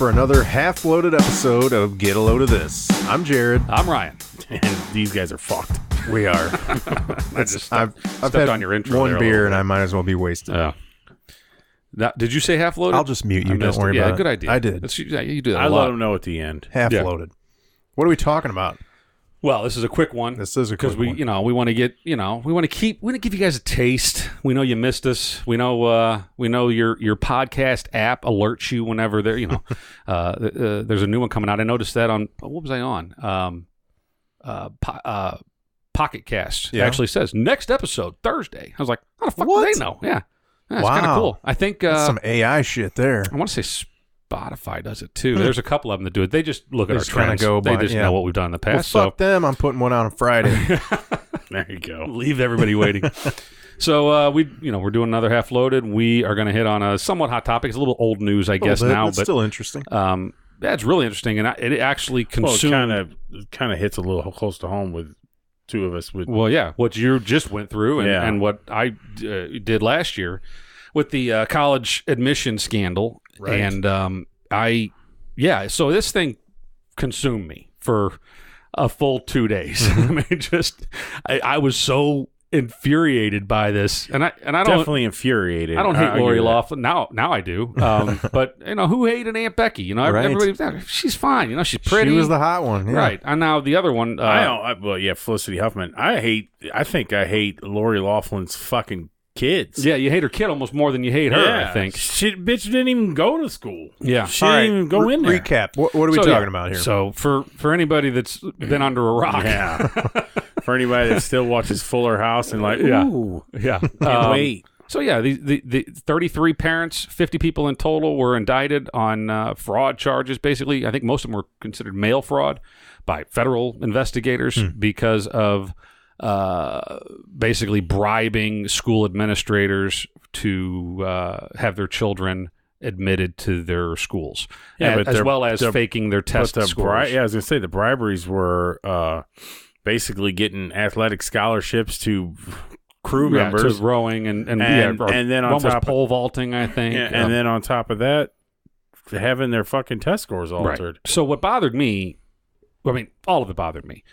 for another half-loaded episode of Get a Load of This. I'm Jared. I'm Ryan. And these guys are fucked. We are. I've had on your intro one there a beer little and I might as well be wasted. Now, did you say half-loaded? I'll just mute you. Don't worry about it. Yeah, good idea. I did. You do that I a let lot. them know at the end. Half-loaded. What are we talking about? Well, this is a quick one. This is a quick one. Because we want to give you guys a taste. We know you missed us. We know your podcast app alerts you whenever there's a new one coming out. I noticed that on, what was I on? Pocket Cast. Yeah. It actually says next episode Thursday. I was like, how the fuck What? do they know? Yeah. It's Wow. kind of cool. I think That's some AI shit there. I want to say Spotify does it too. There's a couple of them that do it. They just look at our just kinda trends. go They by- just yeah. know what we've done in the Well, past. fuck them. I'm putting one out on Friday. There you go. Leave everybody waiting. So we're doing another half loaded. We are going to hit on a somewhat hot topic. It's a little old news, I guess now, it's but still interesting. yeah, it's really interesting, and it actually Well, consumed. it kind of hits a little close to home with two of us. Well, yeah, what you just went through, and, Yeah. and what I did last year with the college admission scandal, Right. and so this thing consumed me for a full 2 days. Mm-hmm. I mean, I was so infuriated by this, and I don't definitely infuriated. I don't hate agree Lori with that. Loughlin. Now I do. But who hated Aunt Becky? Right. Everybody, she's fine. She's pretty. She was the hot one. Yeah. Right. And now the other one. Felicity Huffman. I think I hate Lori Loughlin's fucking kids. Yeah, you hate her kid almost more than you hate her, Yeah. I think. She bitch didn't even go to school. Yeah. She All didn't right, even go in there. Recap. What are we So, talking yeah. about here? So for anybody that's been under a rock. Yeah. For anybody that still watches Fuller House and Yeah. ooh, Yeah. can't wait. So yeah, the 33 parents, 50 people in total were indicted on fraud charges. Basically, I think most of them were considered mail fraud by federal investigators because of basically bribing school administrators to have their children admitted to their schools, as well as faking their test scores. I was gonna say the briberies were basically getting athletic scholarships to crew members, to rowing and then on one was top pole vaulting, I think, and then on top of that, having their fucking test scores altered. Right. So what bothered me, all of it bothered me.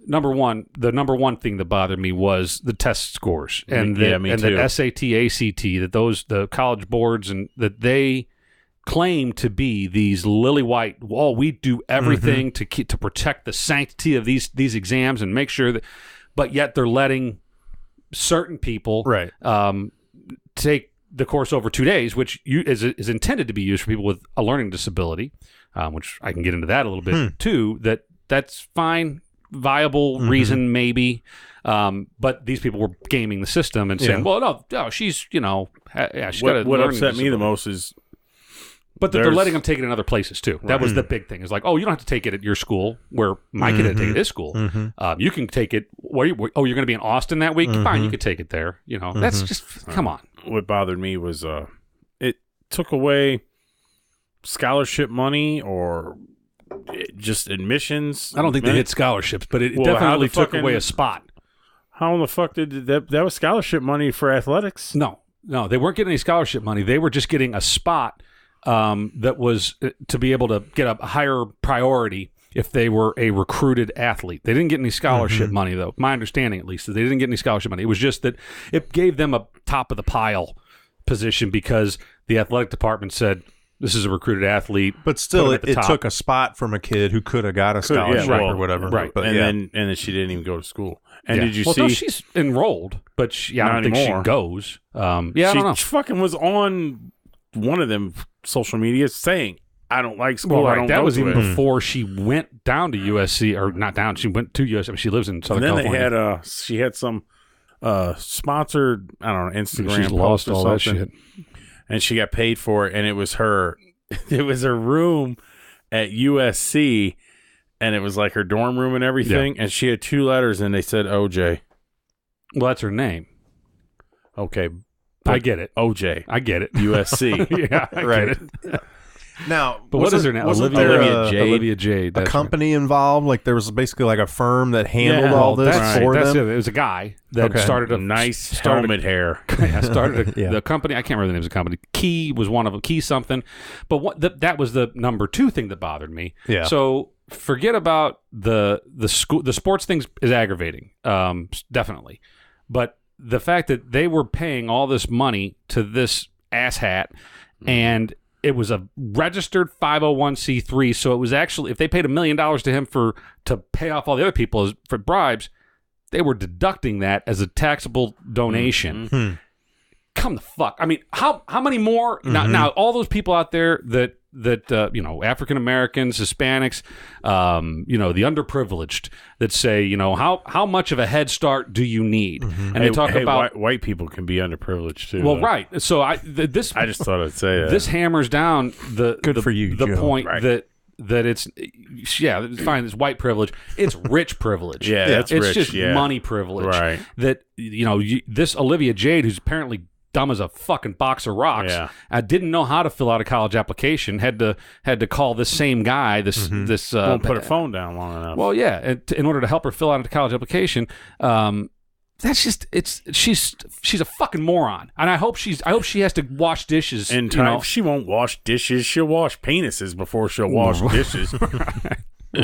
The number one thing that bothered me was the test scores and me too. the SAT, ACT, the college boards, and that they claim to be these lily white. Oh, we do everything to protect the sanctity of these exams and make sure that, but yet they're letting certain people Right. take the course over 2 days, which is intended to be used for people with a learning disability, which I can get into that a little bit too. That's fine. Viable reason maybe, but these people were gaming the system and saying, "Well, no, she's she's got a What learning upset me the disability." most is, But they're letting them take it in other places too. That was the big thing. It's like, oh, you don't have to take it at your school where my kid had to take it at his school. You can take it. You're going to be in Austin that week. Fine, you could take it there. That's just come on. what bothered me was it took away scholarship money or just admissions. I don't think they hit scholarships, but it Well, how definitely the took fucking- away a spot. How in the fuck did that was scholarship money for athletics? No, they weren't getting any scholarship money. They were just getting a spot that was to be able to get a higher priority if they were a recruited athlete. They didn't get any scholarship money, though. My understanding, at least, that they didn't get any scholarship money. It was just that it gave them a top of the pile position because the athletic department said, this is a recruited athlete. But still, Put it him at the top. took a spot from a kid who could have got a scholarship or whatever. Right. But and then she didn't even go to school. And Yeah. did you well, see? no, she's enrolled, but I don't Not think anymore. she goes. I don't know. She fucking was on one of them social media saying, "I don't like school. Well, I right. don't That go was to even it." before she went down to USC, or not down. She went to USC. She lives in Southern And then California. they had she had some sponsored, I don't know, Instagram She's lost post or all that something, shit. and she got paid for it, and it was her. It was her room at USC, and it was like her dorm room and everything. And she had 2 letters, and they said OJ. Well, that's her name. Okay, I get it. OJ I get it. USC. Yeah, I Right. get it. Now, But what is her name? Wasn't there Olivia Jade. a company involved? Like there was basically like a firm that handled Yeah, all this for them? It. It was a guy that started a nice helmet hair. Started the company. I can't remember the name of the company. Key was one of them. Key something. But that was the number 2 thing that bothered me. Yeah. So forget about the school. The sports things is aggravating, definitely. But the fact that they were paying all this money to this asshat, and it was a registered 501c3, so it was actually, if they paid $1 million to him to pay off all the other people for bribes, they were deducting that as a taxable donation. Mm-hmm. Come the fuck! I mean, how many more? Now, all those people out there that African Americans, Hispanics, the underprivileged, that say, how much of a head start do you need? And they talk about white people can be underprivileged too. Well, right. So I just thought I'd say that. This hammers down the point right. that it's it's fine. It's white privilege. It's rich privilege. It's it's rich, just money privilege. Right. That this Olivia Jade, who's apparently dumb as a fucking box of rocks. I didn't know how to fill out a college application. Had to call this same guy. This won't put her phone down long enough. Well, yeah, in order to help her fill out a college application. That's just she's a fucking moron, and I hope she has to wash dishes. In time, she won't wash dishes. She'll wash penises before she'll wash dishes.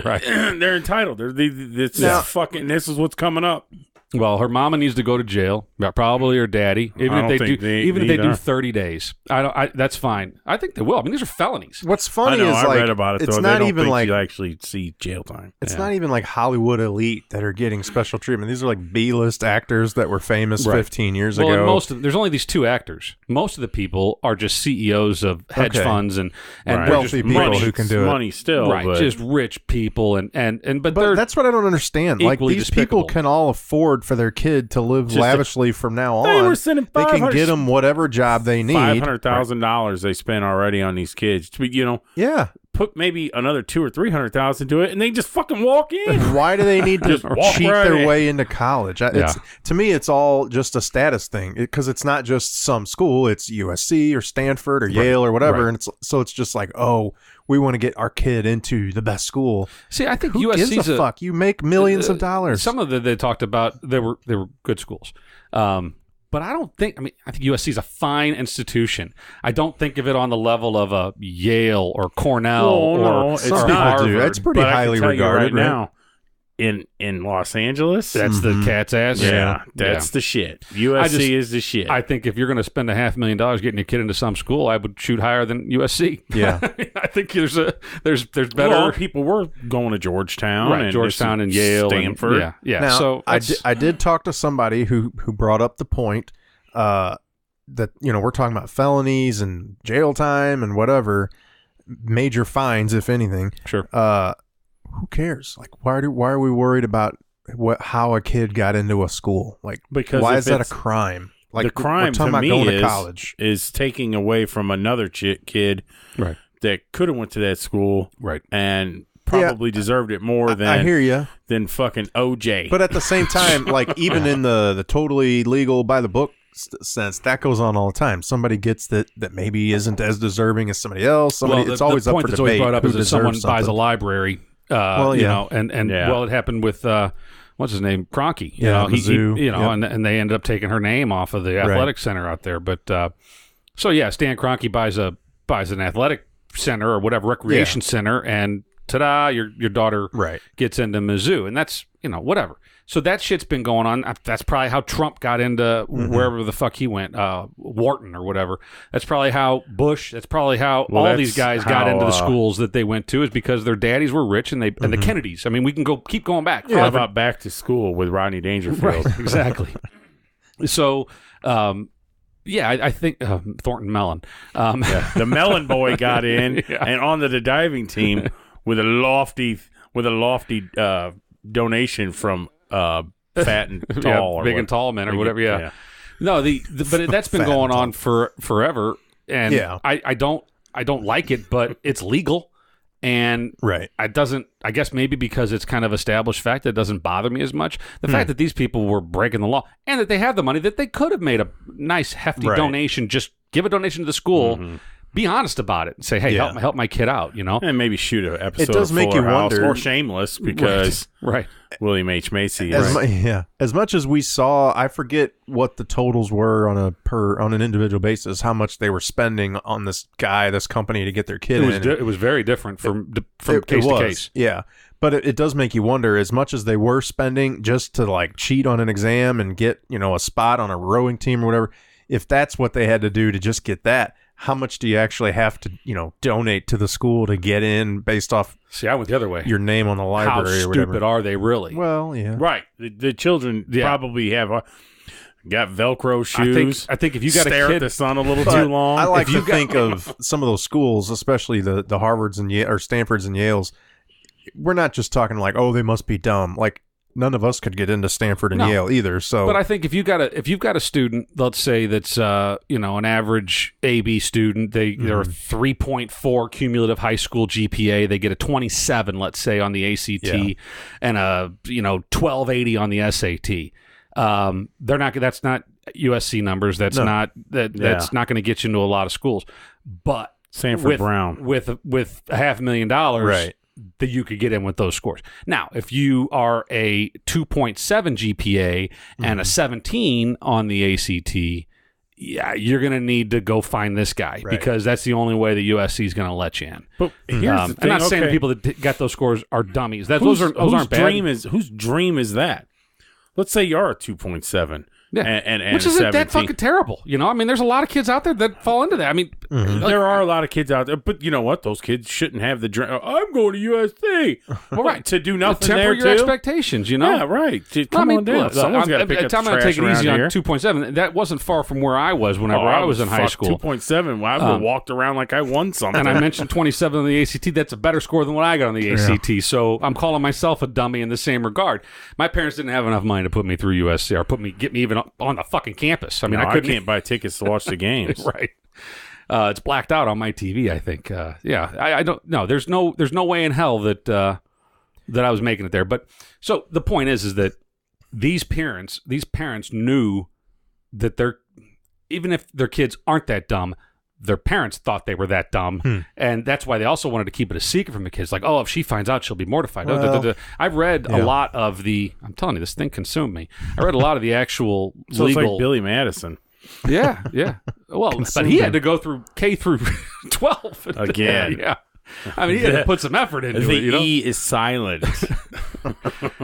Right. They're entitled. This is what's coming up. Well, her mama needs to go to jail, probably her daddy. Even if they do 30 days, that's fine. I think they will. I mean, these are felonies. What's funny I is I like read about it. it's though. not they don't even think like you actually see jail time. It's not even like Hollywood elite that are getting special treatment. These are like B-list actors that were famous 15 years ago. There's only these 2 actors. Most of the people are just CEOs of hedge funds and wealthy people who can do it. Money still, right? But just rich people but that's what I don't understand. Like these people can all afford for their kid to live lavishly from now on. They were sending they can get them whatever job they need. $500,000 they spent already on these kids. Put maybe another $200,000 or $300,000 into it, and they just fucking walk in. Why do they need to cheat their way into college? To me, it's all just a status thing because it's not just some school. It's USC or Stanford or Yale or whatever, and it's just like, oh, we want to get our kid into the best school. See, I think Who USC's gives a fuck. You make millions of dollars. Some of they talked about they were good schools. But I don't think, I think USC is a fine institution. I don't think of it on the level of a Yale or Cornell it's or not. Harvard. It's pretty highly regarded now. In Los Angeles, that's the cat's ass. That's the shit. USC is the shit. I think if you're going to spend $500,000 getting your kid into some school, I would shoot higher than USC. Yeah, I think there's better. Well, people were going to Georgetown, right? Georgetown and Yale, Stanford. And, yeah. Now, so I did talk to somebody who brought up the point that we're talking about felonies and jail time and whatever, major fines if anything. Sure. Who cares? Like, why are we worried about how a kid got into a school? Like, because why is that a crime? Like, the crime to me going to college is taking away from another kid, right, that could have went to that school, right, and probably deserved it more than I hear you than fucking OJ. But at the same time, like even in the totally legal by the book sense, that goes on all the time. Somebody gets that maybe isn't as deserving as somebody else. It's always up for debate. Always brought up who is that someone deserves buys a something. library. Well, it happened with what's his name, Kroenke. And they ended up taking her name off of the athletic center out there. But Stan Kroenke buys an athletic center or whatever recreation center, and ta-da, your daughter gets into Mizzou, and that's whatever. So that shit's been going on. That's probably how Trump got into wherever the fuck he went, Wharton or whatever. That's probably how Bush. That's probably how all these guys got into the schools that they went to, is because their daddies were rich and and the Kennedys. I mean, we can keep going back. How about Back to School with Rodney Dangerfield? Right, exactly. So, I think Thornton Mellon. The Mellon boy got in and onto the diving team with a lofty donation from fat and tall, big and tall men or whatever. Yeah. No, but that's been going on for forever, and I don't like it, but it's legal, and I guess maybe because it's kind of established fact, that doesn't bother me as much. The fact that these people were breaking the law and that they have the money, that they could have made a nice hefty donation, just give a donation to the school. be honest about it and say, hey, help my kid out, you know? And maybe shoot an episode it does of make Fuller you House wonder. or Shameless because right. William H. Macy. As much as we saw, I forget what the totals were on an individual basis, how much they were spending on this company to get their kid in. It was very different from case to case. Yeah. But it does make you wonder, as much as they were spending just to like cheat on an exam and get, a spot on a rowing team or whatever, if that's what they had to do to just get that, how much do you actually have to, donate to the school to get in based off? See, I went the other way. Your name on the library or whatever. How stupid are they really? Well, yeah. Right. The children probably have got Velcro shoes. I think if you got stare a kid at the sun a little too long. I like to think of some of those schools, especially the Harvards and or Stanfords and Yales. We're not just talking like, oh, they must be dumb. Like, none of us could get into Stanford and Yale either. So, but I think if you've got a student, let's say that's an average AB student, they're 3.4 cumulative high school GPA, they get a 27, let's say, on the ACT, and a 1280 on the SAT. They're not. That's not USC numbers. That's not that's not going to get you into a lot of schools. But Sanford Brown with $500,000, right, that you could get in with those scores. Now, if you are a 2.7 GPA and a 17 on the ACT, you're going to need to go find this guy because that's the only way the USC is going to let you in. But here's the thing, I'm not saying the people that got those scores are dummies. Those aren't bad. Whose dream is that? Let's say you're a 2.7. Yeah, and which isn't that fucking terrible. I mean, there's a lot of kids out there that fall into that. I mean, there are a lot of kids out there, but you know what? Those kids shouldn't have the dream. I'm going to USC. Well, right, to do nothing temper there your too? Expectations. Yeah, right. Come on down. Someone's got to pick up the trash I'm take it easy around on 2.7. That wasn't far from where I was whenever I was in high school. 2.7. Well, I walked around like I won something. And I mentioned 27 on the ACT. That's a better score than what I got on the ACT. So I'm calling myself a dummy in the same regard. My parents didn't have enough money to put me through USC or get me even on the fucking campus. I mean, I can't buy tickets to watch the games. Right. It's blacked out on my TV, I think. I don't know. There's no way in hell that I was making it there. But so the point is that these parents knew that even if their kids aren't that dumb, their parents thought they were that dumb, and that's why they also wanted to keep it a secret from the kids. Like, oh, if she finds out, she'll be mortified. Well, I've read a lot of I'm telling you, this thing consumed me. I read a lot of the actual so legal. It's like Billy Madison. Yeah. Well, but he had to go through K through 12 again. Yeah. I mean, he had to put some effort into it. The E is silent.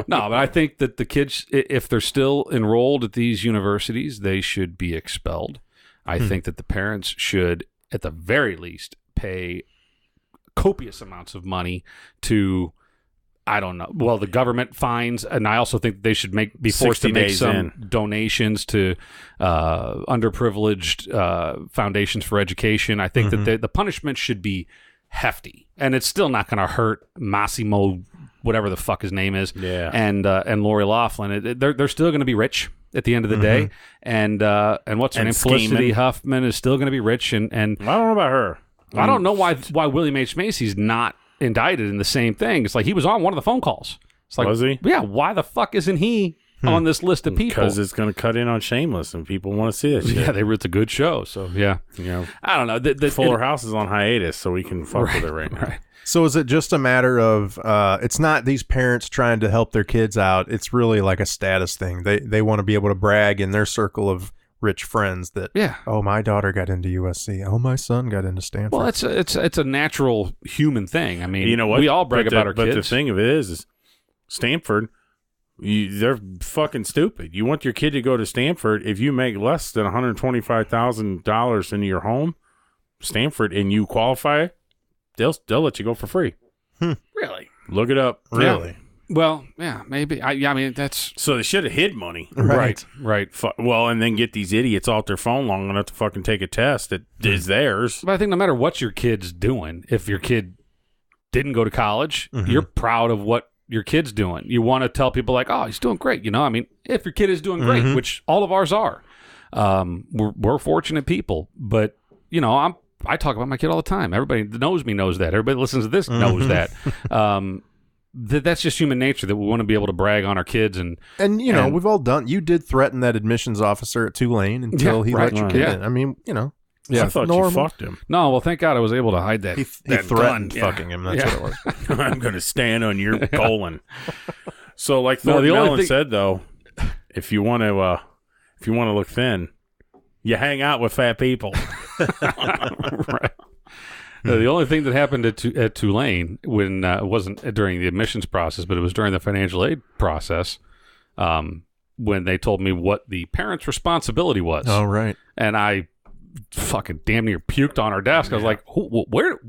No, but I think that the kids, if they're still enrolled at these universities, they should be expelled. I think that the parents should, at the very least, pay copious amounts of money to, I don't know, well, the government fines, and I also think they should be forced to make some donations to underprivileged foundations for education. I think that the punishment should be hefty, and it's still not going to hurt Massimo, whatever the fuck his name is, and Lori Loughlin. They're still going to be rich at the end of the day, and what's her name? Felicity Huffman is still going to be rich, and I don't know about her. I don't know why William H. Macy's not indicted in the same thing. It's like he was on one of the phone calls. It's like, was he? Yeah. Why the fuck isn't he on this list of people? Because it's going to cut in on Shameless, and people want to see it. Yeah, it's a good show. So yeah, I don't know. The Fuller House is on hiatus, so we can fuck with it right now. Right. So is it just a matter of it's not these parents trying to help their kids out? It's really like a status thing. They want to be able to brag in their circle of rich friends that, oh, my daughter got into USC. Oh, my son got into Stanford. Well, it's a natural human thing. I mean, you know what? We all brag about our kids. But the thing of it is Stanford, they're fucking stupid. You want your kid to go to Stanford, if you make less than $125,000 in your home, Stanford, and you qualify, they'll let you go for free. Really? Look it up. Really? Yeah. Well, yeah, maybe. I mean, that's... So they should have hid money. Right. Well, and then get these idiots off their phone long enough to fucking take a test that is theirs. But I think no matter what your kid's doing, if your kid didn't go to college, you're proud of what your kid's doing. You want to tell people like, oh, he's doing great. I mean, if your kid is doing great, which all of ours are, we're fortunate people. But, I talk about my kid all the time. Everybody that knows me knows that. Everybody that listens to this knows that. That's just human nature, that we want to be able to brag on our kids. And we've all done. You did threaten that admissions officer at Tulane until he let your kid in. I mean, Yeah, I thought normal. You fucked him. No, well, thank God I was able to hide that. He threatened fucking him. That's what it was. I'm going to stand on your colon. So, like Thornton Mellon said, though, if you want to look thin, you hang out with fat people. Right. The only thing that happened at Tulane when it wasn't during the admissions process, but it was during the financial aid process, when they told me what the parents' responsibility was. Oh, right. And I fucking damn near puked on our desk. I was like, where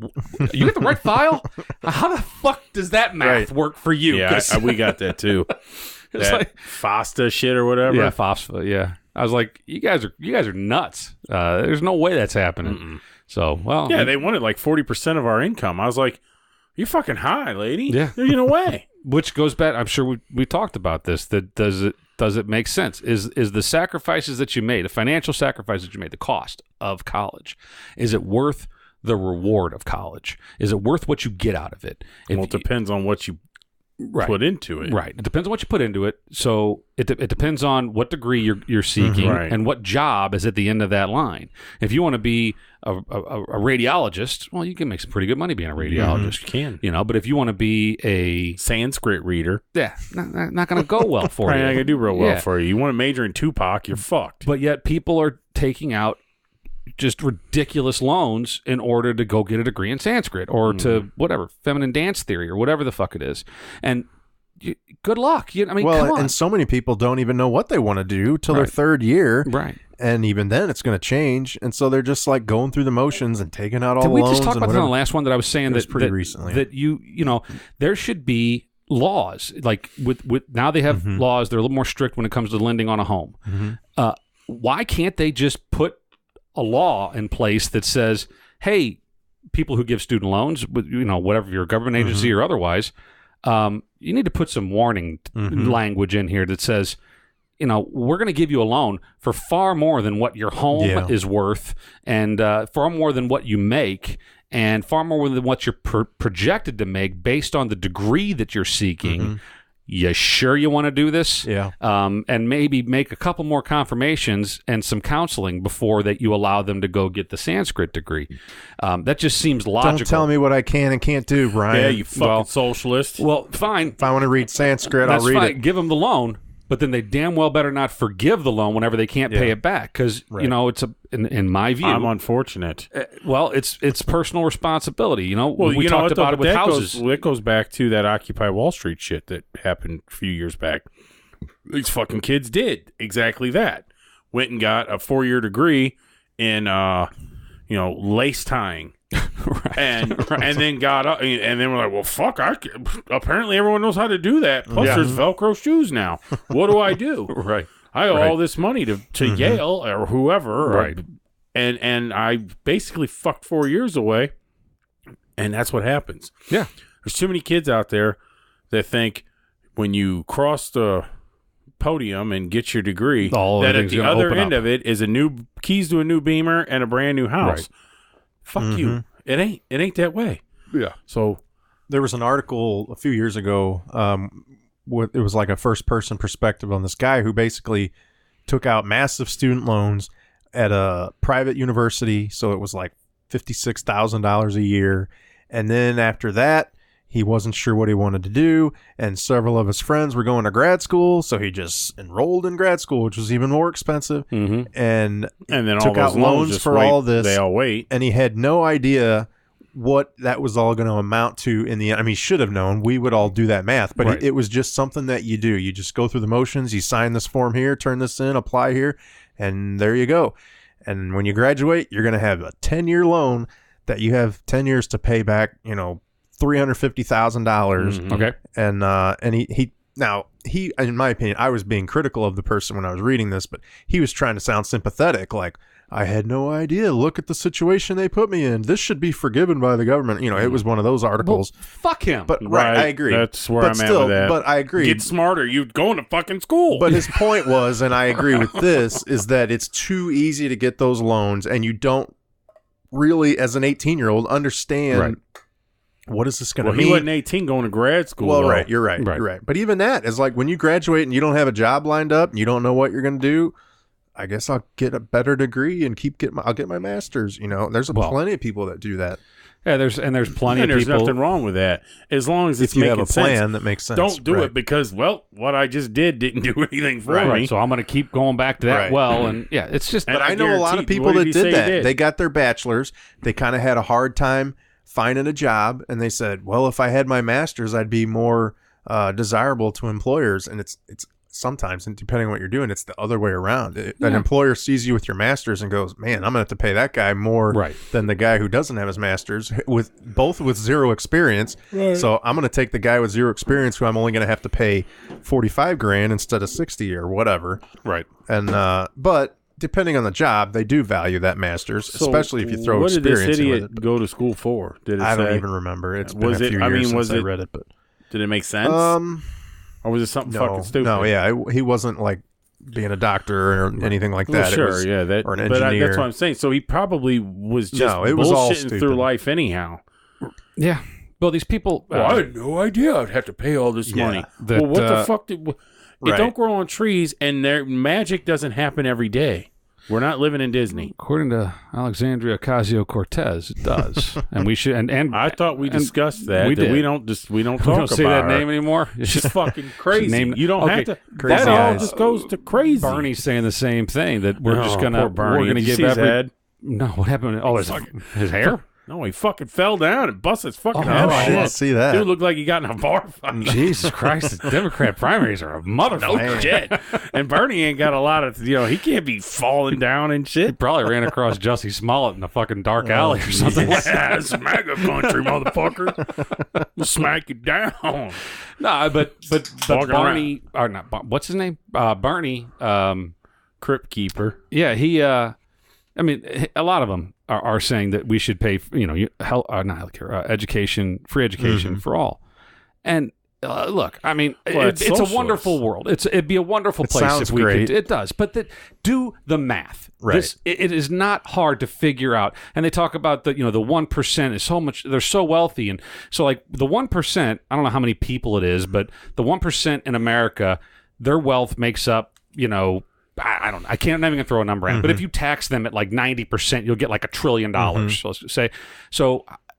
you got the right file? How the fuck does that math work for you? Yeah, we got that too. That like, FOSTA shit or whatever. Yeah, FOSTA, yeah. I was like, you guys are nuts. There's no way that's happening. Mm-mm. So, well. Yeah, they wanted like 40% of our income. I was like, you're fucking high, lady. Yeah. There's no way. Which goes back, I'm sure we talked about this, that does it make sense? Is the sacrifices that you made, the financial sacrifice that you made, the cost of college, is it worth the reward of college? Is it worth what you get out of it? Well, it depends on what you put into it. Right. It depends on what you put into it. So it depends on what degree you're seeking and what job is at the end of that line. If you want to be a radiologist, well, you can make some pretty good money being a radiologist. You can. You know, but if you want to be a Sanskrit reader, yeah, not going to go well for you. Not going to do real well for you. You want to major in Tupac, you're fucked. But yet people are taking out just ridiculous loans in order to go get a degree in Sanskrit or to whatever, feminine dance theory or whatever the fuck it is. And good luck. Come on. And so many people don't even know what they want to do till their third year. Right. And even then it's going to change. And so they're just like going through the motions and taking out all the loans. Did we just talk about that on the last one that I was saying pretty recently. That you know, there should be laws like with now they have laws. They're a little more strict when it comes to lending on a home. Mm-hmm. Why can't they just put a law in place that says, hey, people who give student loans, whatever your government agency or otherwise, you need to put some warning language in here that says, we're going to give you a loan for far more than what your home is worth and far more than what you make and far more than what you're projected to make based on the degree that you're seeking. You sure you want to do this? Yeah. And maybe make a couple more confirmations and some counseling before that you allow them to go get the Sanskrit degree. That just seems logical. Don't tell me what I can and can't do, Brian. Yeah, you fucking socialist. Well, fine. If I want to read Sanskrit, I'll read it. Give them the loan, but then they damn well better not forgive the loan whenever they can't pay it back because, it's in my view. I'm unfortunate. Well, it's personal responsibility. We talked about it with houses. It goes back to that Occupy Wall Street shit that happened a few years back. These fucking kids did exactly that. Went and got a 4-year degree in, lace tying. And then got up, and then we're like, well, fuck, apparently everyone knows how to do that. Plus, there's Velcro shoes now. What do I do? Right. I owe all this money to Yale or whoever. Right. And I basically fucked 4 years away, and that's what happens. Yeah. There's too many kids out there that think when you cross the podium and get your degree, that at the other end of it is keys to a new Beamer and a brand new house. Right. Fuck you. It ain't that way. Yeah. So there was an article a few years ago. It was like a first person perspective on this guy who basically took out massive student loans at a private university. So it was like $56,000 a year. And then after that, he wasn't sure what he wanted to do, and several of his friends were going to grad school, so he just enrolled in grad school, which was even more expensive, and then took out loans for all this. They all wait. And he had no idea what that was all going to amount to in the end. I mean, he should have known. We would all do that math, but it was just something that you do. You just go through the motions. You sign this form here, turn this in, apply here, and there you go. And when you graduate, you're going to have a 10-year loan that you have 10 years to pay back, $350,000. Okay. And he, in my opinion, I was being critical of the person when I was reading this, but he was trying to sound sympathetic. Like, I had no idea. Look at the situation they put me in. This should be forgiven by the government. It was one of those articles. Well, fuck him. But right, I agree. That's where I'm at with that. But I agree. Get smarter. You going to fucking school. But his point was, and I agree with this, is that it's too easy to get those loans, and you don't really, as an 18-year-old, understand what is this going to mean. He wasn't 18 going to grad school. Well, though. right, you're right. But even that is like when you graduate and you don't have a job lined up and you don't know what you're going to do, I guess I'll get a better degree and I'll get my master's. There's plenty of people that do that. Yeah, there's plenty of people. There's nothing wrong with that, as long as it's if you have a plan sense. that makes sense. Don't do it because, what I just did didn't do anything for me. Right. So I'm going to keep going back to that and it's just. But I know a lot of people that did that. They got their bachelor's. They kind of had a hard time finding a job, and they said, well, if I had my master's, I'd be more desirable to employers. And it's sometimes, and depending on what you're doing, it's the other way around. An employer sees you with your master's and goes, man, I'm going to have to pay that guy more than the guy who doesn't have his master's, with zero experience. Right. So I'm going to take the guy with zero experience who I'm only going to have to pay $45,000 instead of 60 or whatever. Right. And but depending on the job, they do value that master's, especially if you throw experience in with it. What did this idiot go to school for? Did it I don't even remember. It's been a few years since I read it. But did it make sense? Or was it something fucking stupid? No, yeah. He wasn't like being a doctor or anything like that. Sure, or an engineer. But that's what I'm saying. So he probably was just bullshitting through life anyhow. Yeah. Well, these people... I had no idea I'd have to pay all this money. What the fuck did... It don't grow on trees, and their magic doesn't happen every day. We're not living in Disney. According to Alexandria Ocasio-Cortez, it does, and we should. And I thought we discussed that. We did. We don't say that name anymore. It's just fucking crazy. You don't have to. Crazy that all eyes. just goes to crazy. Bernie's saying the same thing, that we're just gonna give his head. No, what happened? Oh, his hair. No, he fucking fell down and busted his fucking Oh, head off. I didn't see that. Dude looked like he got in a bar fight. Jesus Christ, the Democrat primaries are a motherfucker. No shit. And Bernie ain't got a lot of, he can't be falling down and shit. He probably ran across Jussie Smollett in a fucking dark alley or something. Yeah, it's MAGA country, motherfucker. We'll smack you down. No, but Barney, or not, what's his name? Bernie. Crypt Keeper. Yeah, he, a lot of them are saying that we should pay, not healthcare, education, free education for all. And look, it's a wonderful world. It'd be a wonderful place if we could. It does, but do the math. Right. It is not hard to figure out. And they talk about the 1% is so much. They're so wealthy, and so like the 1%. I don't know how many people it is, but the 1% in America, their wealth makes up, I don't know. I'm not even gonna throw a number out. But if you tax them at like 90%, you'll get like $1 trillion. So let's say,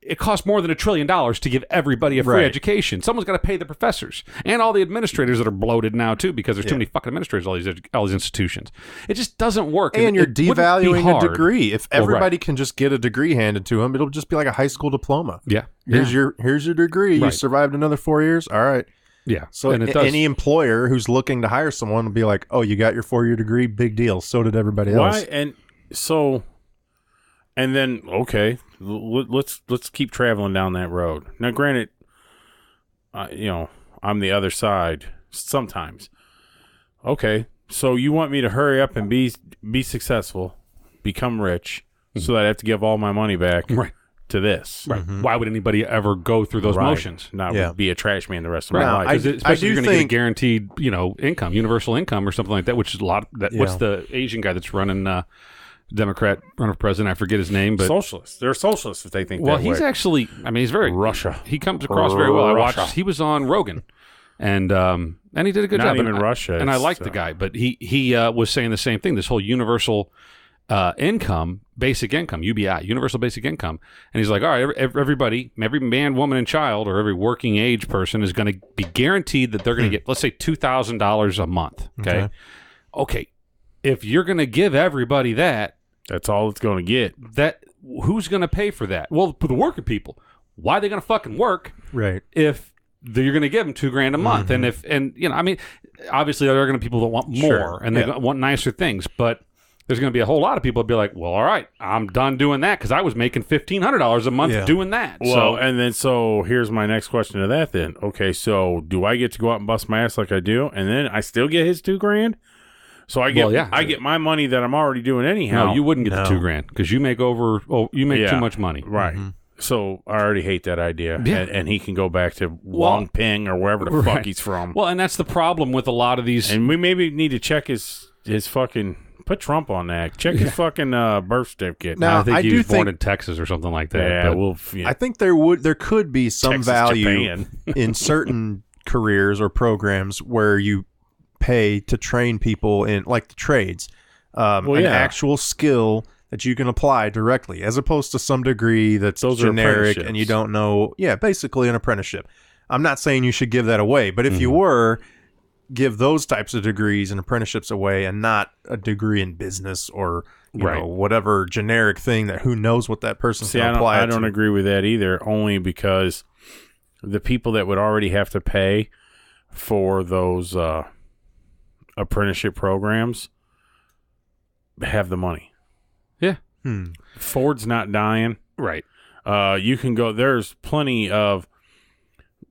it costs more than $1 trillion to give everybody a free education. Someone's got to pay the professors and all the administrators that are bloated now too, because there's too many fucking administrators. All these institutions. It just doesn't work. And you're devaluing a degree. If everybody can just get a degree handed to them, it'll just be like a high school diploma. Yeah. Here's your degree. You survived another 4 years. All right. Yeah. So any employer who's looking to hire someone will be like, "Oh, you got your 4-year degree, big deal. So did everybody else." Why? And then let's keep traveling down that road. Now, granted, I'm the other side sometimes. Okay, so you want me to hurry up and be successful, become rich, so that I have to give all my money back, to this. Right. Why would anybody ever go through those motions? Not be a trash man the rest of my life. Especially if you're going to get a guaranteed, income, universal income or something like that, which is a lot. What's the Asian guy that's running, Democrat running for president? I forget his name, but socialists. They're socialists if they think. Well, he's actually. He's very Russia. He comes across very well. I watched. He was on Rogan, and he did a good job. Not even Russia. And I liked the guy, but he was saying the same thing. This whole universal income, basic income, UBI, universal basic income. And he's like, all right, everybody, every man, woman, and child, or every working age person is going to be guaranteed that they're going to get, let's say, $2,000 a month. Okay. If you're going to give everybody that's all it's going to get. Who's going to pay for that? Well, the working people. Why are they going to fucking work? Right. If you're going to give them $2,000 a month, and obviously there are going to be people that want more and they want nicer things, but there's going to be a whole lot of people that be like, well, all right, I'm done doing that because I was making $1,500 a month doing that. Well, so here's my next question to that then. Okay, so do I get to go out and bust my ass like I do, and then I still get his $2,000? So I get my money that I'm already doing anyhow. No, you wouldn't get the $2,000 because you make too much money. Right. So I already hate that idea. Yeah. And he can go back to Wong Ping or wherever the fuck he's from. Well, and that's the problem with a lot of these. And we maybe need to check his fucking. Put Trump on that. Check his fucking birth certificate. Now, I think he was born in Texas or something like that. Yeah, I think there could be some Texas, value in certain careers or programs where you pay to train people in, like the trades. an actual skill that you can apply directly, as opposed to some degree that's generic and you don't know. Yeah, basically an apprenticeship. I'm not saying you should give that away, but if you were, give those types of degrees and apprenticeships away, and not a degree in business or you know, whatever generic thing that who knows what that person's going to apply. I don't agree with that either, only because the people that would already have to pay for those apprenticeship programs have the money. Yeah. Ford's not dying. Right. You can go, there's plenty of,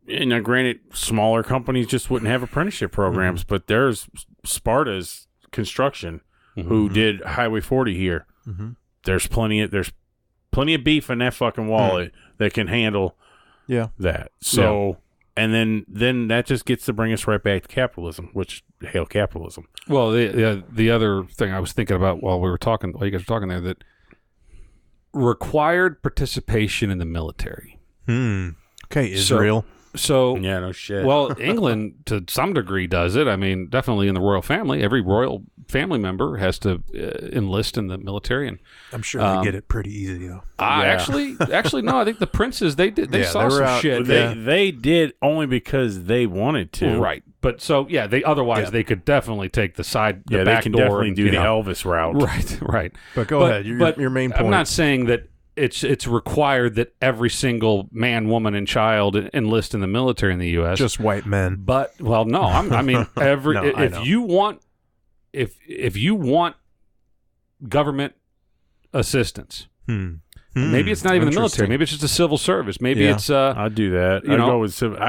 granted, smaller companies just wouldn't have apprenticeship programs, but there's Sparta's Construction who did Highway 40 here. There's plenty of beef in that fucking wallet that can handle that. So, and then that just gets to bring us right back to capitalism, which, hail capitalism. Well, the other thing I was thinking about while you guys were talking there, that required participation in the military. Okay, Israel. So yeah, no shit. Well, England to some degree does it. I mean, definitely in the royal family, every royal family member has to enlist in the military, and I'm sure they get it pretty easy though. Actually, no. I think the princes they saw some shit. They did only because they wanted to, right? But so they could definitely take the side, the back they can door, definitely and do the Elvis route, right. But go ahead. Your main point. I'm not saying that it's required that every single man, woman, and child enlist in the military in the U.S. Just white men. But no, I mean if you want government assistance, maybe it's not even the military. Maybe it's just a civil service. Maybe it's I'd do that. I'd go with civil.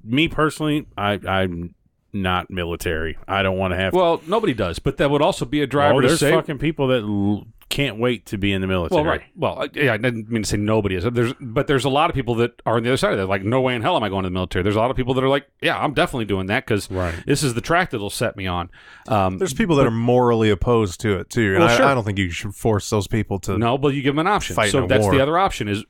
Me personally, I'm not military. I don't want to have. Well, nobody does, but that would also be a driver. There's fucking people that can't wait to be in the military. Well, right. Well, I didn't mean to say nobody is. But there's a lot of people that are on the other side of that. Like, no way in hell am I going to the military. There's a lot of people that are like, yeah, I'm definitely doing that because this is the track that'll set me on. There's people that are morally opposed to it too. And I don't think you should force those people to. No, but you give them an option. So that's the other option. Is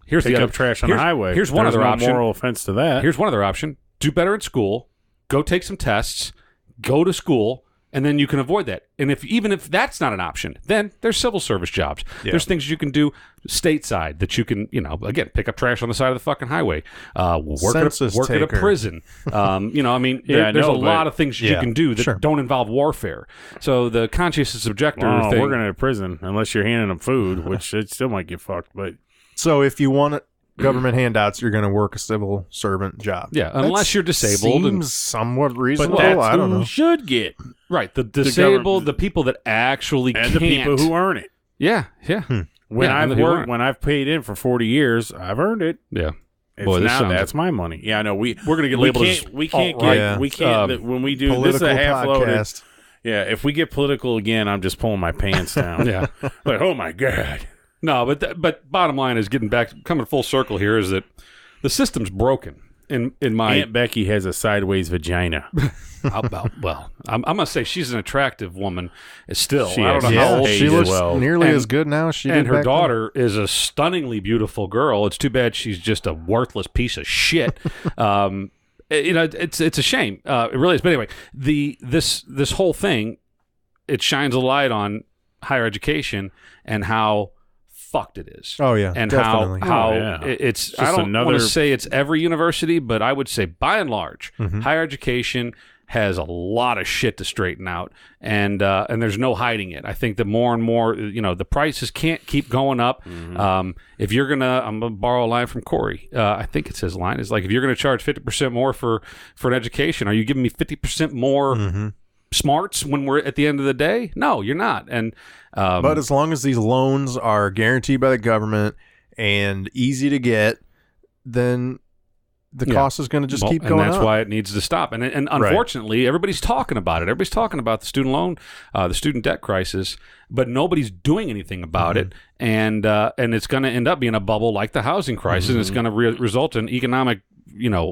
here's pick the up trash on the highway. Here's one other option. Moral offense to that. Here's one other option. Do better in school. Go take some tests. Go to school. And then you can avoid that. And even if that's not an option, then there's civil service jobs. Yeah. There's things you can do stateside that you can, again, pick up trash on the side of the fucking highway, work at a prison. There's a lot of things you can do that don't involve warfare. So the conscientious objector thing. Working at a prison, unless you're handing them food, which it still might get fucked. But so if you want government handouts, you're going to work a civil servant job. Yeah, unless you're disabled. Seems somewhat reasonable. But that's I don't know. Should get. Right, the disabled, the people that actually and can't. the people who earn it. Yeah. When I've worked, when I've paid in for 40 years, I've earned it. Yeah. That's my money. Yeah, I know. We're going to get labeled as we can't when we do this is a half loaded. Yeah, if we get political again, I'm just pulling my pants down. Yeah. Like, oh my God. No, but bottom line is coming full circle here is that the system's broken. In my Aunt Becky has a sideways vagina. I'm gonna say she's an attractive woman. Still, I don't know how old she looks. Nearly as good now as she did. And her back daughter is a stunningly beautiful girl. It's too bad she's just a worthless piece of shit. It's a shame. It really is. But anyway, this whole thing, it shines a light on higher education and how fucked it is. Oh yeah, and definitely. how it's just I don't want to say it's every university, but I would say by and large, higher education has a lot of shit to straighten out, and there's no hiding it. I think that more and more, the prices can't keep going up. If you're I'm gonna borrow a line from Corey. I think it's his line. Is like, if you're gonna charge 50% more for an education, are you giving me 50% more? Smarts when we're at the end of the day? No, you're not. And but as long as these loans are guaranteed by the government and easy to get, then the cost is going to just keep going up. And that's why it needs to stop. And unfortunately, everybody's talking about it. Everybody's talking about the student loan, the student debt crisis, but nobody's doing anything about it. And it's going to end up being a bubble like the housing crisis. And it's going to result in economic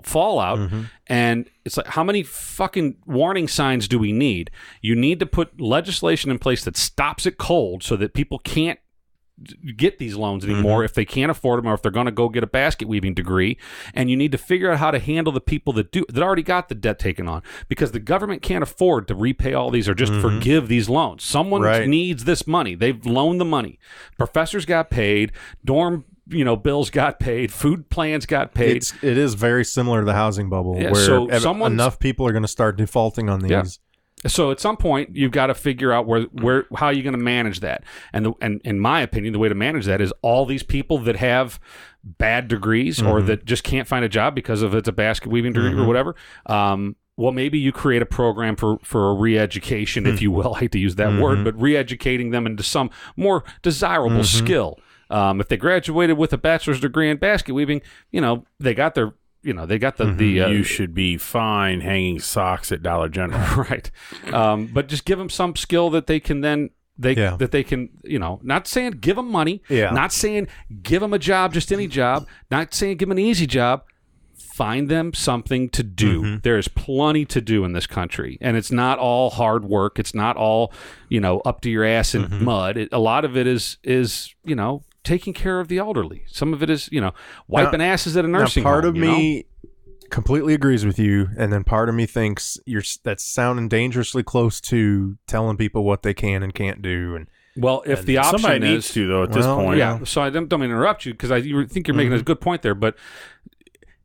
fallout. And it's like, how many fucking warning signs do we need? You need to put legislation in place that stops it cold so that people can't get these loans anymore if they can't afford them, or if they're going to go get a basket weaving degree. And you need to figure out how to handle the people that already got the debt taken on, because the government can't afford to repay all these or just forgive these loans. Someone needs this money. They've loaned the money. Professors got paid. Dorm bills got paid. Food plans got paid. It is very similar to the housing bubble, where enough people are going to start defaulting on these. Yeah. So at some point, you've got to figure out how you're going to manage that. And in my opinion, the way to manage that is all these people that have bad degrees or that just can't find a job because of it's a basket weaving degree or whatever. Well, maybe you create a program for a re-education, if you will. I hate to use that word, but re-educating them into some more desirable skill. If they graduated with a bachelor's degree in basket weaving, they got their you should be fine hanging socks at Dollar General. Right. But just give them some skill that they can then that they can, not saying give them money, not saying give them a job, just any job, not saying give them an easy job. Find them something to do. There is plenty to do in this country, and it's not all hard work. It's not all, up to your ass in mud. A lot of it is taking care of the elderly. Some of it is, wiping asses at a nursing home. Part of me completely agrees with you, and then part of me thinks that's sounding dangerously close to telling people what they can and can't do. And if the option somebody needs to, though, at this point. Yeah. So I don't mean to interrupt you, because I think you're making a good point there, but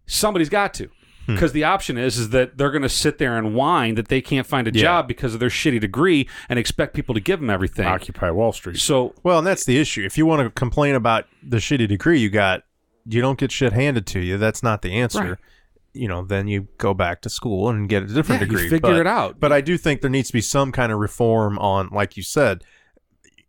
somebody's got to. Because the option is that they're going to sit there and whine that they can't find a job because of their shitty degree and expect people to give them everything. Occupy Wall Street. And that's the issue. If you want to complain about the shitty degree you got, you don't get shit handed to you. That's not the answer. Right. Then you go back to school and get a different degree. You figure it out. But I do think there needs to be some kind of reform on, like you said,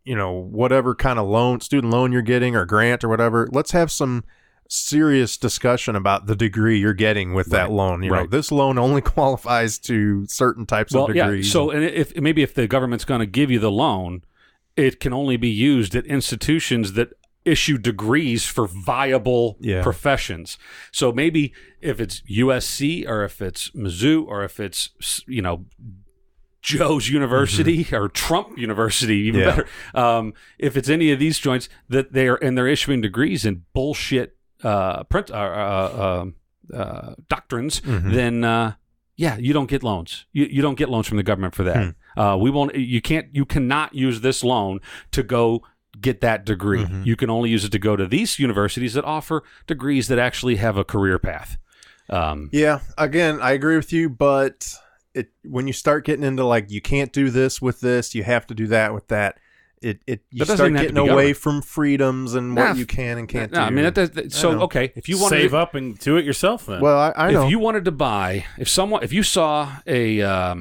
whatever kind of student loan you're getting or grant or whatever. Let's have some serious discussion about the degree you're getting with that loan. This loan only qualifies to certain types of degrees. Yeah. So, and if the government's going to give you the loan, it can only be used at institutions that issue degrees for viable professions. So maybe if it's USC or if it's Mizzou or if it's Joe's University or Trump University, even better. If it's any of these joints that they're issuing degrees in bullshit doctrines, then you don't get loans. You don't get loans from the government for that. We won't. You cannot use this loan to go get that degree. You can only use it to go to these universities that offer degrees that actually have a career path. Again, I agree with you, but when you start getting into you can't do this with this, you have to do that with that. You start getting away from freedoms and what you can and can't do. I mean, okay, if you want to save up and do it yourself, then. Well, I know. If you wanted to buy, if you saw a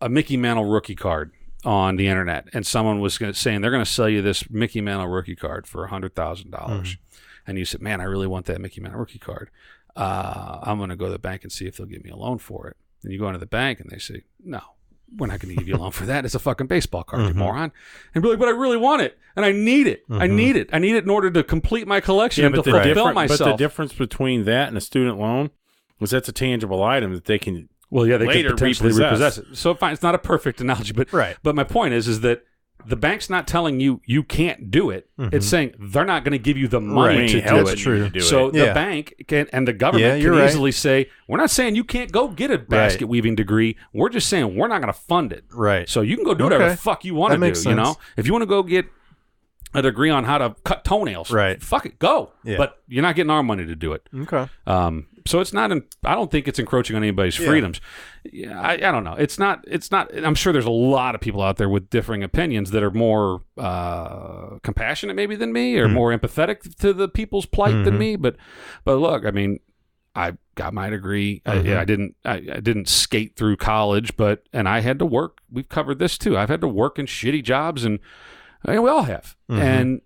Mickey Mantle rookie card on the internet, and someone was saying they're going to sell you this Mickey Mantle rookie card for $100,000, and you said, "Man, I really want that Mickey Mantle rookie card. I'm going to go to the bank and see if they'll give me a loan for it." And you go into the bank and they say, "No, we're not going to give you a loan for that. It's a fucking baseball card, you moron." And be like, "But I really want it, and I need it. I need it. I need it in order to complete my collection and to fulfill myself." But the difference between that and a student loan is that's a tangible item that they can they later can potentially repossess it. So fine, it's not a perfect analogy, but my point is that the bank's not telling you can't do it. It's saying they're not going to give you the money to do it. True. So the bank and the government can easily say, "We're not saying you can't go get a basket weaving degree. We're just saying we're not going to fund it. Right. So you can go do whatever the fuck you want to do. Sense. If you want to go get a degree on how to cut toenails, fuck it, go. But you're not getting our money to do it. Okay. So it's not. I don't think it's encroaching on anybody's freedoms. I don't know. It's not. I'm sure there's a lot of people out there with differing opinions that are more compassionate maybe than me, or more empathetic to the people's plight than me. But look, I mean, I got my degree. I didn't skate through college, and I had to work. We've covered this too. I've had to work in shitty jobs, and we all have. And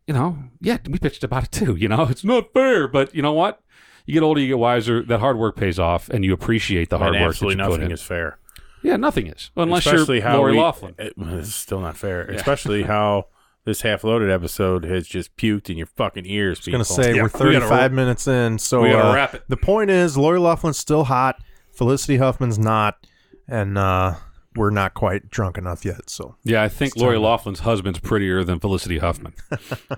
we bitched about it too. It's not fair, but you know what? You get older, you get wiser. That hard work pays off, and you appreciate the hard work that you put in. Absolutely nothing is fair. Yeah, nothing is. Unless you're Lori Loughlin. It's still not fair. Especially how this half-loaded episode has just puked in your fucking ears, people. I was going to say, we're 35 minutes in, so we got to wrap it. The point is, Lori Loughlin's still hot. Felicity Huffman's not. And we're not quite drunk enough yet. So yeah, I think Lori Loughlin's husband's prettier than Felicity Huffman.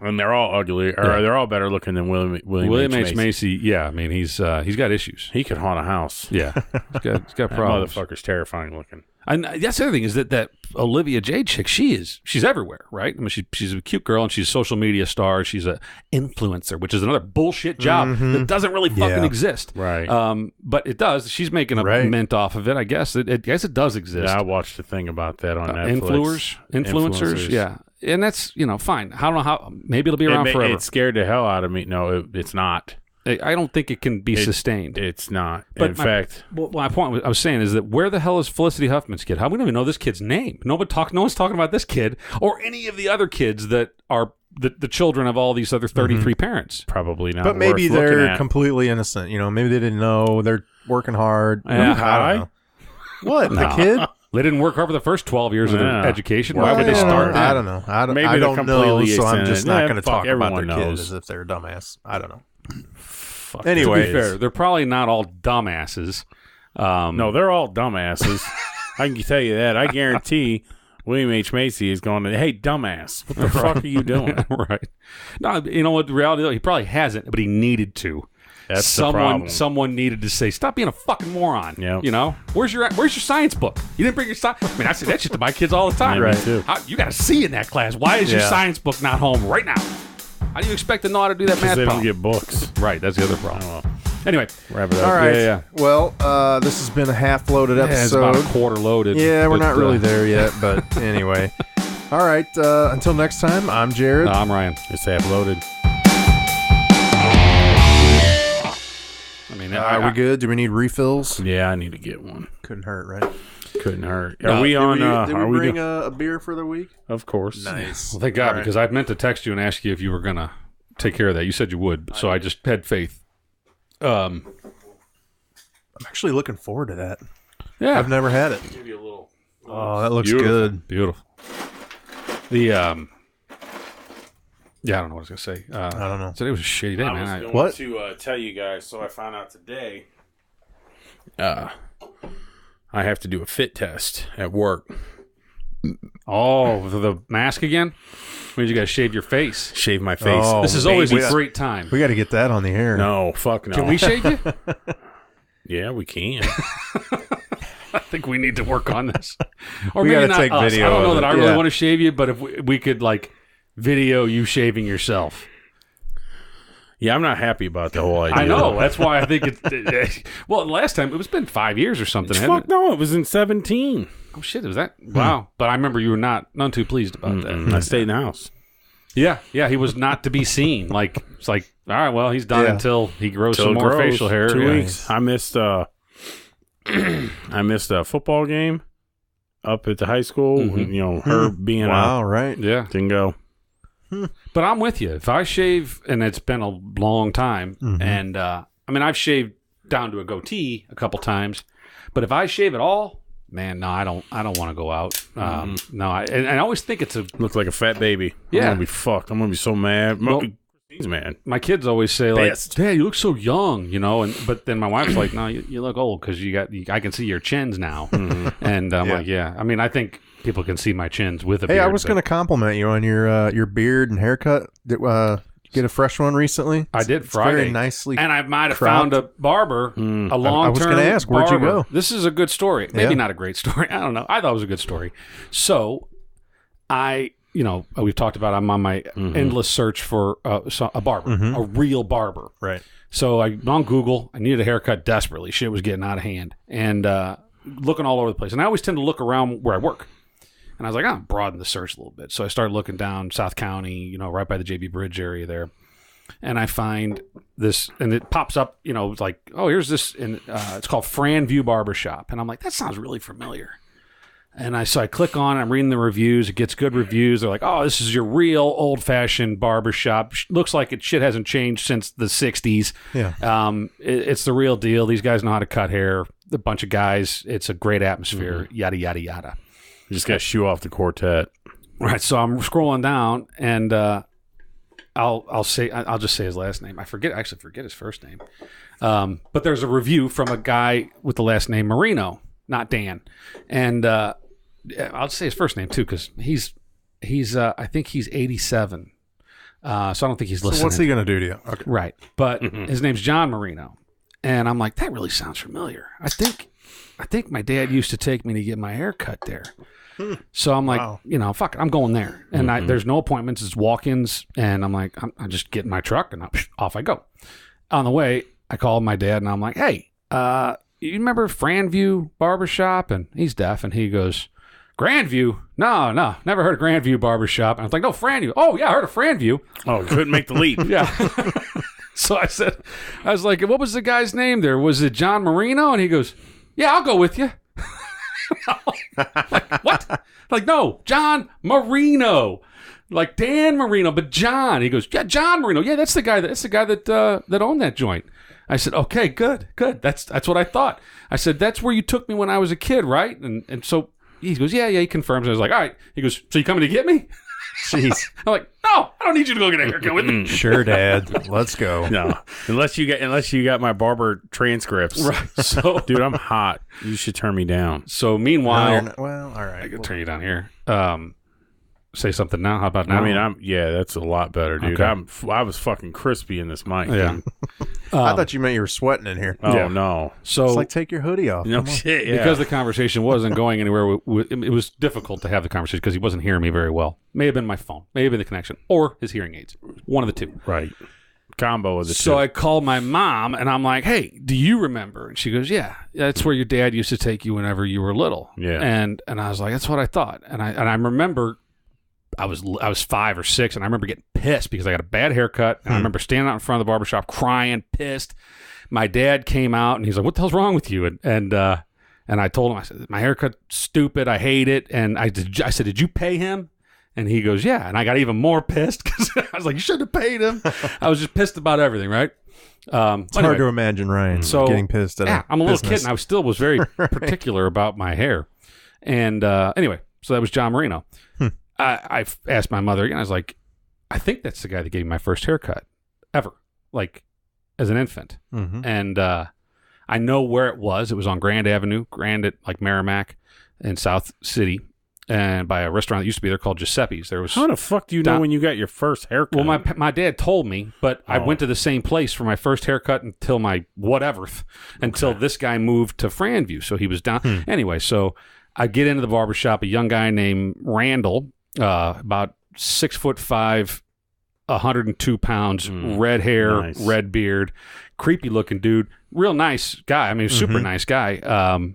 And they're all ugly. Or they're all better looking than William H. Macy. Yeah, I mean he's got issues. He could haunt a house. Yeah, he's got problems. That motherfucker's terrifying looking. And that's the other thing is that Olivia Jade chick, she's everywhere, right? I mean, she's a cute girl and she's a social media star. She's a influencer, which is another bullshit job that doesn't really fucking exist, right? But it does. She's making a mint off of it, I guess. I guess it does exist. Yeah, I watched a thing about that on Netflix. Influencers, yeah, and that's fine. I don't know how. Maybe it'll be around forever. It scared the hell out of me. No, it's not. I don't think it can be sustained. It's not. But in fact, my point I was saying is that where the hell is Felicity Huffman's kid? How we don't even know this kid's name. No one's talking about this kid or any of the other kids that are the children of all these other 33 parents. Probably not. But maybe they're completely innocent. Maybe they didn't know. They're working hard. Yeah, I don't know. What the kid? They didn't work hard for the first 12 years of their education. Why would they start? I don't know. Maybe I don't know. So I'm just not going to talk about their kids as if they're a dumbass. I don't know. Anyway, to be fair, they're probably not all dumbasses. No, they're all dumbasses. I can tell you that. I guarantee William H. Macy is going to, hey, dumbass, what the fuck are you doing? Right. No, you know what the reality is? He probably hasn't, but he needed to. That's the problem. Someone needed to say, stop being a fucking moron. Yep. Where's your science book? You didn't bring your science. I mean, I say that shit to my kids all the time. Yeah, me too. You got a C in that class. Why is your science book not home right now? How do you expect to know how to do that math problem? They don't get books. Right, that's the other problem. Anyway, wrap it up. All right. Yeah. Well, this has been a half-loaded episode. It's about a quarter loaded. Yeah, we're not really there yet, but anyway. All right. Until next time, I'm Jared. I'm Ryan. It's half-loaded. I mean, are we good? Do we need refills? Yeah, I need to get one. Couldn't hurt, right? Couldn't hurt. Are we on? Did we bring a beer for the week? Of course. Nice. Well, thank God, because I meant to text you and ask you if you were gonna take care of that. You said you would, so I just had faith. I'm actually looking forward to that. Yeah, I've never had it. Give you a little. Oh, that looks good. Beautiful. The yeah, I don't know what I was gonna say. I don't know. Today was a shitty day, man. I was going to tell you guys. So I found out today. I have to do a fit test at work. Oh, for the mask again? Means you got to shave your face. Shave my face. Oh, this is always a great time. We got to get that on the air. No, fuck no. Can we shave you? Yeah, we can. I think we need to work on this. Or we maybe not take us. Video. I don't know that I really want to shave you, but if we could like video you shaving yourself. Yeah, I'm not happy about the whole idea. I know. That's why I think it's... well, last time, it was been 5 years or something. Fuck no, it was in 17. Oh, shit, was that? Wow. But I remember you were none too pleased about that. I stayed in the house. Yeah, he was not to be seen. Like, it's like, all right, well, he's done until he grows some more facial hair. 2 weeks. I missed I missed a football game up at the high school. Her being out. Right. Yeah. Didn't go. But I'm with you. If I shave, and it's been a long time, and I mean, I've shaved down to a goatee a couple times, but if I shave at all, man, no, I don't want to go out. No, I always think it's looks like a fat baby. Yeah, I'm gonna be fucked. I'm gonna be so mad. He's mad. My kids always say like, "Dad, you look so young," but then my wife's like, "No, you look old because I can see your chins now," and I'm like, "Yeah." I mean, I think people can see my chins with a beard. Hey, I was going to compliment you on your beard and haircut. Did you get a fresh one recently? I did Friday. Very nicely. And I might have found a barber, a long-term I was going to ask, where'd you go? This is a good story. Maybe not a great story. I don't know. I thought it was a good story. So we've talked about I'm on my endless search for a barber, a real barber. Right. So I on Google. I needed a haircut desperately. Shit was getting out of hand. And looking all over the place. And I always tend to look around where I work. And I was like, I'll broaden the search a little bit. So I started looking down South County, right by the JB Bridge area there. And I find this, and it pops up, it's like, oh, here's this, and it's called Fran View Barbershop. And I'm like, that sounds really familiar. And so I click on it, I'm reading the reviews. It gets good reviews. They're like, oh, this is your real old-fashioned barbershop. Looks like shit hasn't changed since the 60s. Yeah. It's the real deal. These guys know how to cut hair. A bunch of guys. It's a great atmosphere, yada, yada, yada. You just got to shoe off the quartet. Right. So I'm scrolling down, and I'll just say his last name. I actually forget his first name. But there's a review from a guy with the last name Marino, not Dan. And I'll say his first name too, because he's I think he's 87. So I don't think he's listening. So what's he going to do to you? Okay. Right. But his name's John Marino. And I'm like, that really sounds familiar. I think my dad used to take me to get my hair cut there. So I'm like, fuck it, I'm going there. And there's no appointments, it's walk-ins. And I'm like, I just get in my truck and off I go. On the way, I called my dad and I'm like, hey, you remember Grandview Barbershop? And he's deaf. And he goes, Grandview? No, never heard of Grandview Barbershop. And I was like, no, Grandview. Oh, yeah, I heard of Grandview. Oh, couldn't make the leap. Yeah. So I was like, what was the guy's name there? Was it John Marino? And he goes, yeah, I'll go with you. Like, what? Like, no, John Marino. Like Dan Marino, but John. He goes, yeah, John Marino. Yeah, that's the guy that owned that joint. I said, okay, good. That's what I thought. I said, that's where you took me when I was a kid, right? And so he goes, yeah, he confirms. I was like, all right. He goes, so you coming to get me? Jeez. I'm like, no, I don't need you to go get a haircut with me. Sure, Dad. Let's go. No, unless you got my barber transcripts. Right. So, dude, I'm hot. You should turn me down. So meanwhile, all right. I can turn you down here. Say something now. How about now? I mean, that's a lot better, dude. Okay. I was fucking crispy in this mic. Yeah. I thought you meant you were sweating in here. Oh Yeah. no. So it's like, take your hoodie off. No shit. Yeah. Because the conversation wasn't going anywhere, it was difficult to have the conversation because he wasn't hearing me very well. May have been my phone, may have been the connection, or his hearing aids. One of the two. Right. Combo of the two. So I called my mom and I'm like, hey, do you remember? And she goes, yeah, that's where your dad used to take you whenever you were little. Yeah. And I was like, that's what I thought. And I remember I was 5 or 6, and I remember getting pissed because I got a bad haircut. And I remember standing out in front of the barbershop crying, pissed. My dad came out and he's like, what the hell's wrong with you? And I told him, I said, my haircut's stupid. I hate it. And I said, did you pay him? And he goes, yeah. And I got even more pissed because I was like, you should have paid him. I was just pissed about everything, right? It's hard to imagine Ryan getting pissed at I'm a little business. kid, and I was very particular about my hair. And anyway, so that was John Marino. I asked my mother again. I was like, I think that's the guy that gave me my first haircut ever, like as an infant. Mm-hmm. And I know where it was. It was on Grand Avenue, at like Merrimack in South City, and by a restaurant that used to be there called Giuseppe's. There was. How the fuck do you know when you got your first haircut? Well, my dad told me, but I went to the same place for my first haircut until my until this guy moved to Grandview. So he was down. Anyway, so I get into the barbershop, a young guy named Randall, about 6'5", 102 pounds, red hair, nice. Red beard, creepy looking dude, real nice guy. I mean, super nice guy.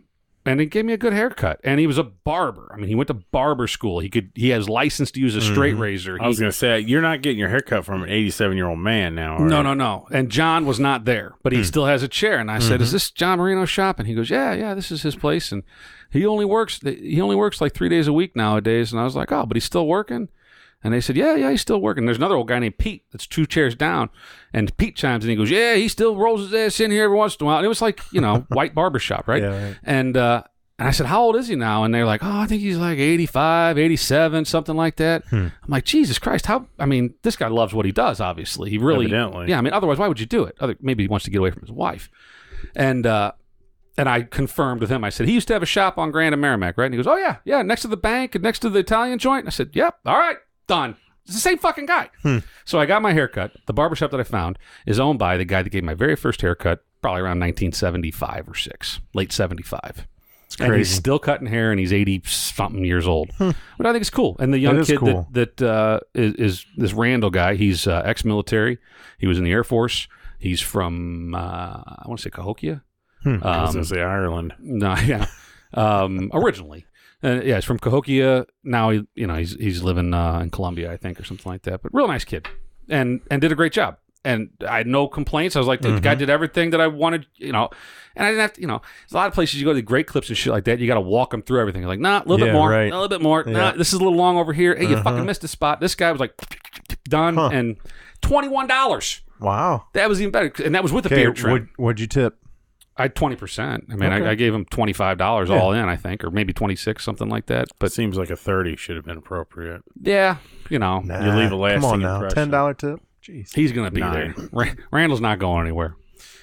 And he gave me a good haircut. And he was a barber. I mean, he went to barber school. He has license to use a straight razor. I was going to say, you're not getting your haircut from an 87-year-old man now. No. And John was not there, but he still has a chair. And I said, is this John Marino's shop? And he goes, yeah, this is his place. And he only works like 3 days a week nowadays. And I was like, oh, but he's still working? And they said, yeah, he's still working. There's another old guy named Pete that's 2 chairs down. And Pete chimes in. He goes, yeah, he still rolls his ass in here every once in a while. And it was like, white barbershop, right? Yeah, right. And I said, how old is he now? And they're like, oh, I think he's like 85, 87, something like that. I'm like, Jesus Christ, this guy loves what he does, obviously. He really, evidently. Yeah, otherwise, why would you do it? Maybe he wants to get away from his wife. And I confirmed with him. I said, he used to have a shop on Grand and Merrimack, right? And he goes, oh, yeah, next to the bank and next to the Italian joint. And I said, yep, all right, done. It's the same fucking guy. So I got my haircut. The barbershop that I found is owned by the guy that gave my very first haircut, probably around 1975 or 6, late 75. And he's still cutting hair, and he's 80-something years old. But I think it's cool. And the young kid that is this Randall guy, he's ex-military. He was in the Air Force. He's from, I want to say Cahokia. I was going to say Ireland. No, yeah. Originally. He's from Cahokia. Now, he's living in Colombia, I think, or something like that. But real nice kid. And did a great job. And I had no complaints. I was like, the guy did everything that I wanted, And I didn't have to, there's a lot of places you go to the great clips and shit like that. You got to walk them through everything. You're like, nah, a little bit more. Right. A little bit more. Yeah. Nah, this is a little long over here. Hey, you fucking missed a spot. This guy was like, done. And $21. Wow. That was even better. And that was with the beard trim. What'd you tip? I had 20%. I mean, I gave him $25 all in, I think, or maybe 26, something like that. But it seems like a 30 should have been appropriate. Yeah, Nah, you leave a lasting come on now. impression. $10 tip. Jeez. He's going to be there. Randall's not going anywhere.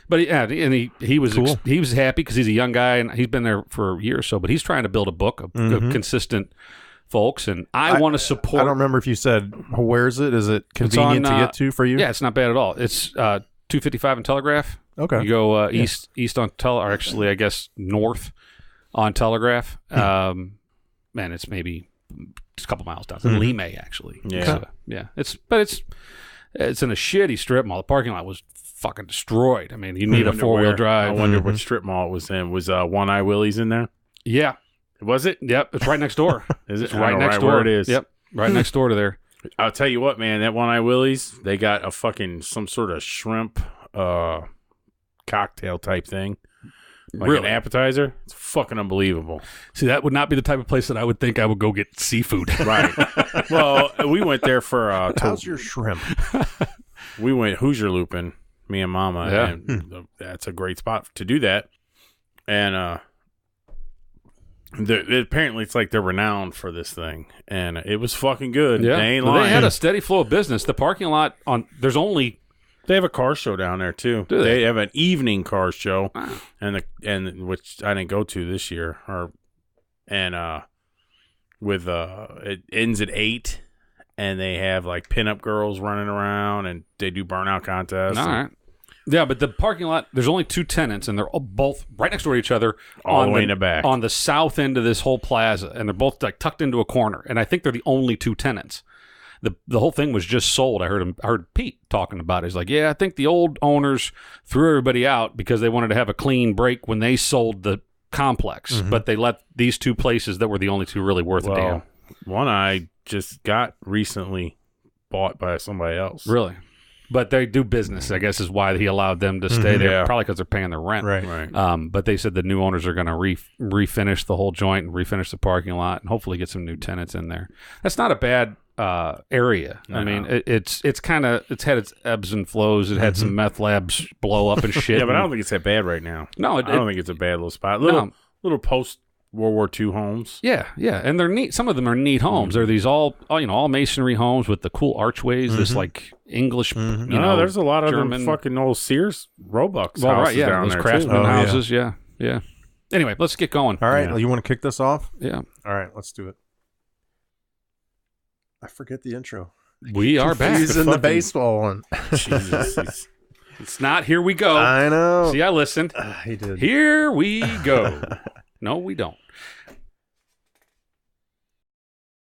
But he was Cool. he was happy because he's a young guy and he's been there for a year or so. But he's trying to build a book of consistent folks, and I want to support. I don't remember if you said where is it? Is it convenient to get to for you? Yeah, it's not bad at all. It's 255 and Telegraph. Okay. You go east on or actually I guess north on Telegraph. Man, it's maybe just a couple miles down. It's in Lime, actually. Yeah. So, yeah. It's in a shitty strip mall. The parking lot was fucking destroyed. I mean, you need a 4-wheel drive. I wonder what strip mall it was in. Was One Eye Willie's in there? Yeah. Was it? Yep. It's right next door. Is it? It's right next door. Where it is. Yep. Right next door to there. I'll tell you what, man. That One Eye Willie's, they got a fucking some sort of shrimp cocktail type thing. Like an appetizer. It's fucking unbelievable. See, that would not be the type of place that I would think I would go get seafood. Right. Well, we went there for... how's your shrimp? We went Hoosier looping, me and Mama. Yeah. And that's a great spot to do that. And apparently it's like they're renowned for this thing. And it was fucking good. Yeah. They ain't lying. They had a steady flow of business. The parking lot there's only... They have a car show down there too. Do they? They have an evening car show, Wow. and which I didn't go to this year. It ends at 8, and they have like pinup girls running around, and they do burnout contests. All right. Yeah, but the parking lot, there's only 2 tenants, and they're both right next door to each other. All the way in the back. On the south end of this whole plaza, and they're both like tucked into a corner, and I think they're the only 2 tenants. The whole thing was just sold. I heard Pete talking about it. He's like, yeah, I think the old owners threw everybody out because they wanted to have a clean break when they sold the complex, but they let these 2 places that were the only 2 really worth a damn. One I just got recently bought by somebody else. Really? But they do business, I guess, is why he allowed them to stay there. Yeah. Probably because they're paying their rent. Right. But they said the new owners are going to refinish the whole joint and refinish the parking lot and hopefully get some new tenants in there. That's not a bad area. I mean, it's had its ebbs and flows. It had some meth labs blow up and shit. Yeah, but I don't think it's that bad right now. No, I don't think it's a bad little spot. Little post World War II homes. Yeah, and they're neat. Some of them are neat homes. They're these all masonry homes with the cool archways. This like English, there's a lot of German, them fucking old Sears Roebucks well, houses right, yeah, down those there craftsman too. houses. Yeah. Anyway, let's get going. All right. Yeah. You want to kick this off? Yeah. All right. Let's do it. I forget the intro. We are back. He's in the baseball one. Jesus. It's not Here We Go. I know. See, I listened. He did. Here we go. No, we don't.